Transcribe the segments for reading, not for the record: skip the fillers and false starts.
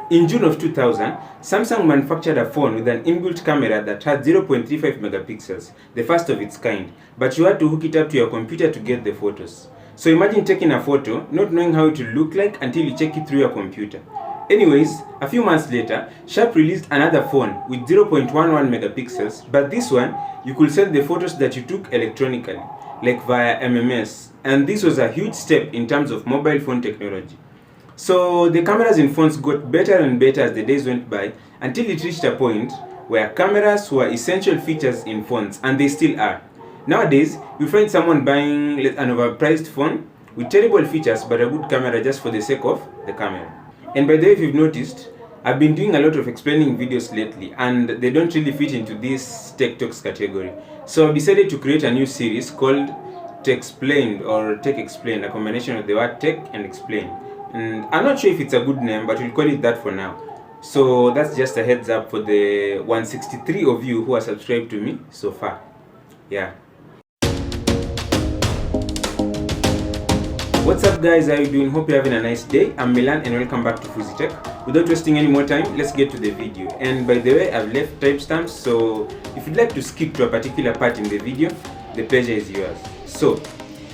In June of 2000, Samsung manufactured a phone with an inbuilt camera that had 0.35 megapixels, the first of its kind, but you had to hook it up to your computer to get the photos. So imagine taking a photo, not knowing how it will look like until you check it through your computer. Anyways, a few months later, Sharp released another phone with 0.11 megapixels, but this one, you could send the photos that you took electronically, like via MMS, and this was a huge step in terms of mobile phone technology. So the cameras in phones got better and better as the days went by until it reached a point where cameras were essential features in phones, and they still are. Nowadays, you find someone buying an overpriced phone with terrible features but a good camera just for the sake of the camera. And by the way, if you've noticed, I've been doing a lot of explaining videos lately and they don't really fit into this Tech Talks category. So I've decided to create a new series called Tech Explained or Tech Explained, a combination of the word tech and explain. And I'm not sure if it's a good name, but we'll call it that for now. So that's just a heads up for the 163 of you who are subscribed to me so far. Yeah. What's up guys, how are you doing? Hope you're having a nice day. I'm Milan and welcome back to Fuzi Tech. Without wasting any more time, let's get to the video. And by the way, I've left timestamps, so if you'd like to skip to a particular part in the video, the pleasure is yours. So,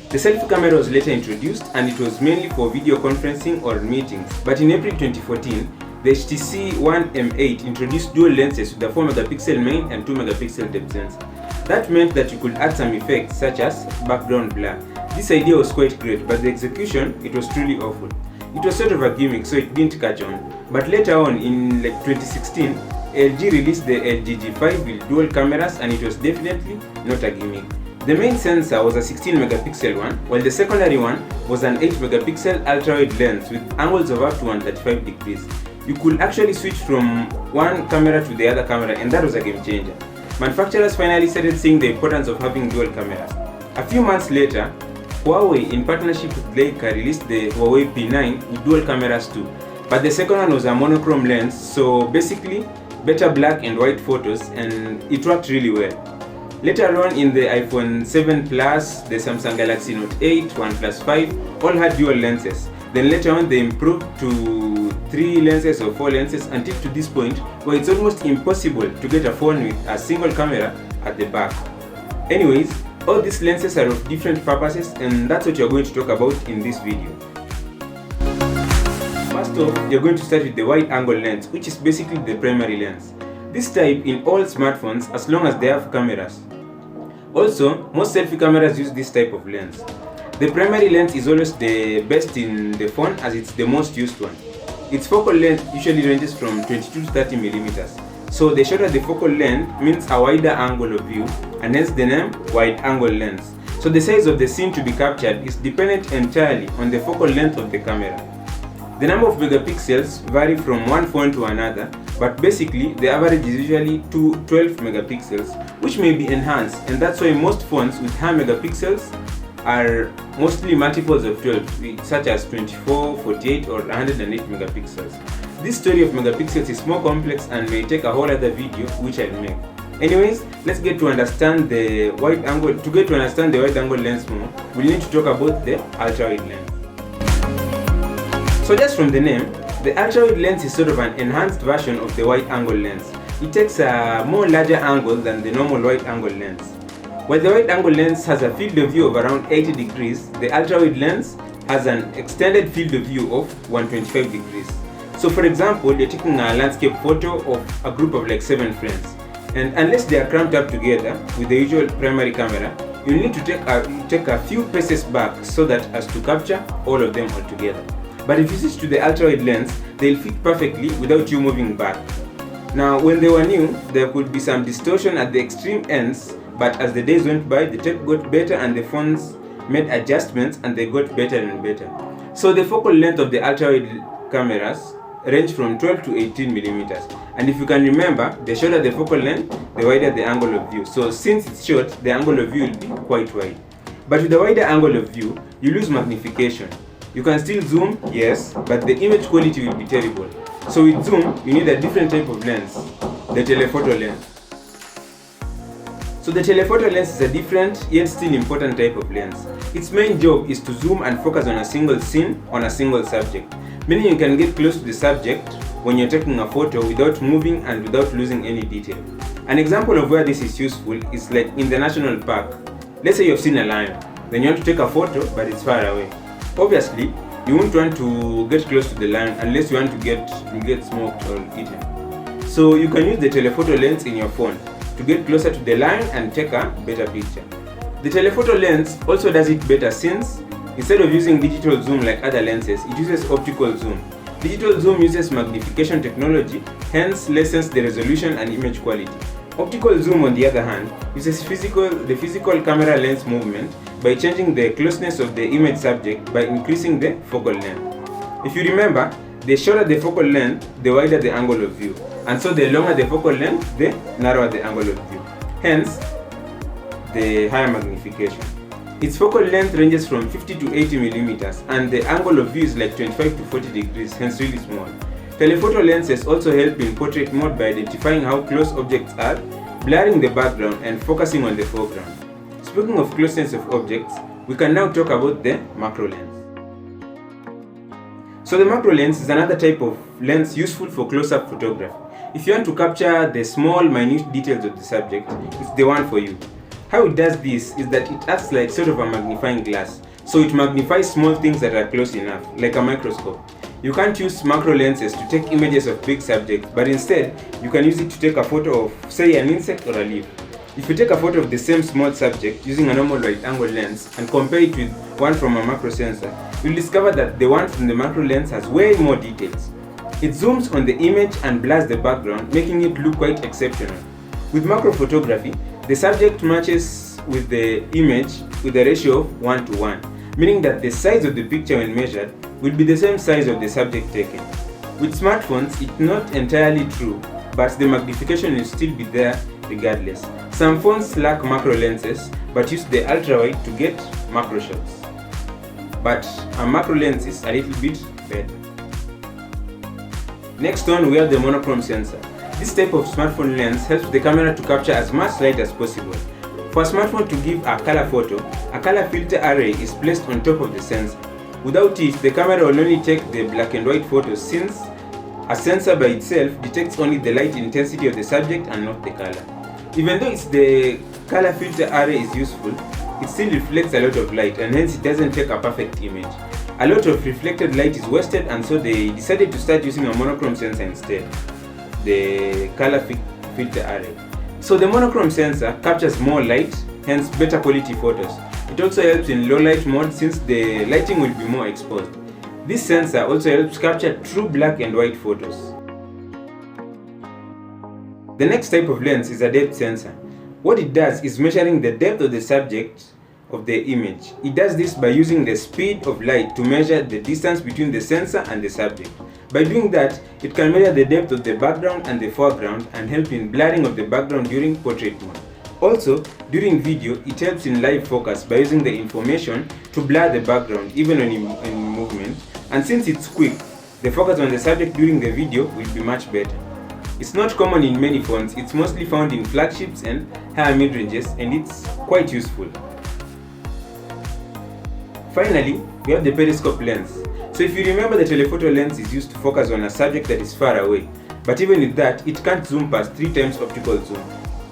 the selfie camera was later introduced and it was mainly for video conferencing or meetings. But in April 2014, the HTC One M8 introduced dual lenses with a 4 megapixel main and 2 megapixel depth sensor. That meant that you could add some effects such as background blur. This idea was quite great, but the execution, it was truly awful. It was sort of a gimmick, so it didn't catch on. But later on, in 2016, LG released the LG G5 with dual cameras and it was definitely not a gimmick. The main sensor was a 16 megapixel one, while the secondary one was an 8 megapixel ultrawide lens with angles of up to 135 degrees. You could actually switch from one camera to the other camera, and that was a game changer. Manufacturers finally started seeing the importance of having dual cameras. A few months later, Huawei, in partnership with Leica, released the Huawei P9 with dual cameras too. But the second one was a monochrome lens, so basically better black and white photos, and it worked really well. Later on in the iPhone 7 Plus, the Samsung Galaxy Note 8, OnePlus 5 all had dual lenses. Then later on they improved to 3 lenses or 4 lenses until to this point where it's almost impossible to get a phone with a single camera at the back. Anyways, all these lenses are of different purposes and that's what you're going to talk about in this video. First off, you're going to start with the wide angle lens, which is basically the primary lens. This type in all smartphones as long as they have cameras. Also, most selfie cameras use this type of lens. The primary lens is always the best in the phone as it's the most used one. Its focal length usually ranges from 22 to 30 millimeters. So the shorter the focal length means a wider angle of view, and hence the name wide angle lens. So the size of the scene to be captured is dependent entirely on the focal length of the camera. The number of megapixels vary from one phone to another, but basically the average is usually 12 megapixels, which may be enhanced, and that's why most phones with high megapixels are mostly multiples of 12, such as 24, 48 or 108 megapixels. This story of megapixels is more complex and may take a whole other video which I'll make. Anyways, let's get to understand the wide angle. To get to understand the wide angle lens more, we need to talk about the ultrawide lens. So just from the name, the ultrawide lens is sort of an enhanced version of the wide angle lens. It takes a more larger angle than the normal wide angle lens. While the wide angle lens has a field of view of around 80 degrees, the ultrawide lens has an extended field of view of 125 degrees. So for example, you're taking a landscape photo of a group of like 7 friends, and unless they are cramped up together with the usual primary camera, you need to take a few paces back so that as to capture all of them all together. But if you switch to the ultrawide lens, they'll fit perfectly without you moving back. Now, when they were new, there could be some distortion at the extreme ends, but as the days went by, the tech got better and the phones made adjustments and they got better and better. So the focal length of the ultrawide cameras range from 12 to 18 millimeters. And if you can remember, the shorter the focal length, the wider the angle of view. So since it's short, the angle of view will be quite wide. But with the wider angle of view, you lose magnification. You can still zoom, yes, but the image quality will be terrible. So with zoom, you need a different type of lens, the telephoto lens. So the telephoto lens is a different yet still important type of lens. Its main job is to zoom and focus on a single scene on a single subject, meaning you can get close to the subject when you're taking a photo without moving and without losing any detail. An example of where this is useful is like in the national park. Let's say you've seen a lion, then you want to take a photo but it's far away. Obviously, you won't want to get close to the lion unless you want to get smoked or eaten. So you can use the telephoto lens in your phone to get closer to the lion and take a better picture. The telephoto lens also does it better since instead of using digital zoom like other lenses, it uses optical zoom. Digital zoom uses magnification technology, hence lessens the resolution and image quality. Optical zoom, on the other hand, uses the physical camera lens movement by changing the closeness of the image subject by increasing the focal length. If you remember, the shorter the focal length, the wider the angle of view, and so the longer the focal length, the narrower the angle of view. Hence, the higher magnification. Its focal length ranges from 50 to 80 millimeters, and the angle of view is like 25 to 40 degrees, hence really small. Telephoto lenses also help in portrait mode by identifying how close objects are, blurring the background and focusing on the foreground. Speaking of closeness of objects, we can now talk about the macro lens. So the macro lens is another type of lens useful for close-up photography. If you want to capture the small, minute details of the subject, it's the one for you. How it does this is that it acts like sort of a magnifying glass, so it magnifies small things that are close enough, like a microscope. You can't use macro lenses to take images of big subjects, but instead, you can use it to take a photo of, say, an insect or a leaf. If you take a photo of the same small subject using a normal wide-angle lens and compare it with one from a macro sensor, you'll discover that the one from the macro lens has way more details. It zooms on the image and blurs the background, making it look quite exceptional. With macro photography, the subject matches with the image with a ratio of 1:1, meaning that the size of the picture when measured will be the same size of the subject taken. With smartphones, it's not entirely true, but the magnification will still be there regardless. Some phones lack macro lenses but use the ultrawide to get macro shots. But a macro lens is a little bit better. Next on, we have the monochrome sensor. This type of smartphone lens helps the camera to capture as much light as possible. For a smartphone to give a color photo, a color filter array is placed on top of the sensor. Without it, the camera will only take the black and white photos since a sensor by itself detects only the light intensity of the subject and not the color. Even though the color filter array is useful, it still reflects a lot of light and hence it doesn't take a perfect image. A lot of reflected light is wasted, and so they decided to start using a monochrome sensor instead, the color filter array. So the monochrome sensor captures more light, hence better quality photos. It also helps in low light mode since the lighting will be more exposed. This sensor also helps capture true black and white photos. The next type of lens is a depth sensor. What it does is measuring the depth of the subject of the image. It does this by using the speed of light to measure the distance between the sensor and the subject. By doing that, it can measure the depth of the background and the foreground and help in blurring of the background during portrait mode. Also, during video, it helps in live focus by using the information to blur the background even when in movement, and since it's quick, the focus on the subject during the video will be much better. It's not common in many phones, it's mostly found in flagships and higher mid-ranges, and it's quite useful. Finally, we have the Periscope Lens. So if you remember, the telephoto lens is used to focus on a subject that is far away, but even with that, it can't zoom past 3 times optical zoom.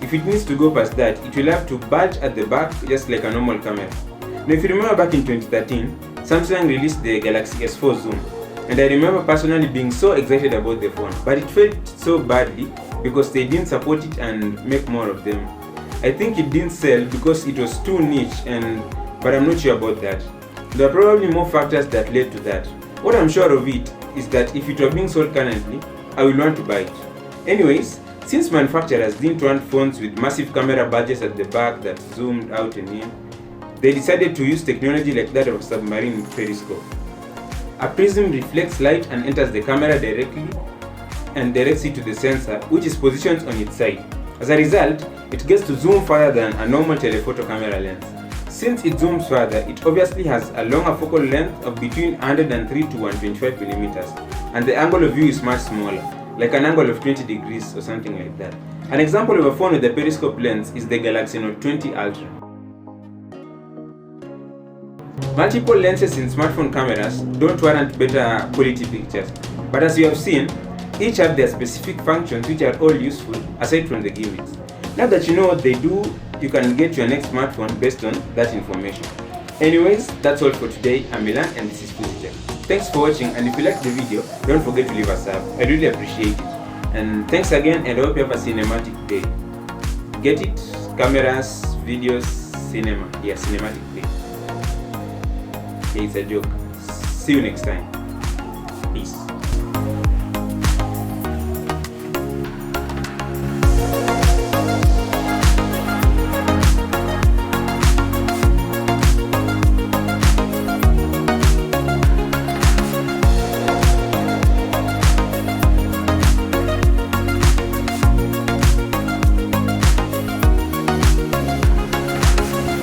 If it needs to go past that, it will have to bulge at the back just like a normal camera. Now if you remember back in 2013, Samsung released the Galaxy S4 Zoom, and I remember personally being so excited about the phone, but it failed so badly because they didn't support it and make more of them. I think it didn't sell because it was too niche, but I'm not sure about that. There are probably more factors that led to that. What I'm sure of it is that if it were being sold currently, I will want to buy it. Anyways, since manufacturers didn't want phones with massive camera badges at the back that zoomed out and in, they decided to use technology like that of a submarine periscope. A prism reflects light and enters the camera directly and directs it to the sensor, which is positioned on its side. As a result, it gets to zoom further than a normal telephoto camera lens. Since it zooms further, it obviously has a longer focal length of between 103 to 125 millimeters, and the angle of view is much smaller, like an angle of 20 degrees or something like that. An example of a phone with a periscope lens is the Galaxy Note 20 Ultra. Multiple lenses in smartphone cameras don't warrant better quality pictures, but as you have seen, each have their specific functions which are all useful aside from the gimmicks. Now that you know what they do, you can get your next smartphone based on that information. Anyways, that's all for today. I'm Milan and this is PhysiTech. Thanks for watching, and if you liked the video, don't forget to leave a sub. I really appreciate it. And thanks again, and I hope you have a cinematic day. Get it? Cameras, videos, cinema. Yeah, cinematic day. Okay, it's a joke. See you next time. Peace.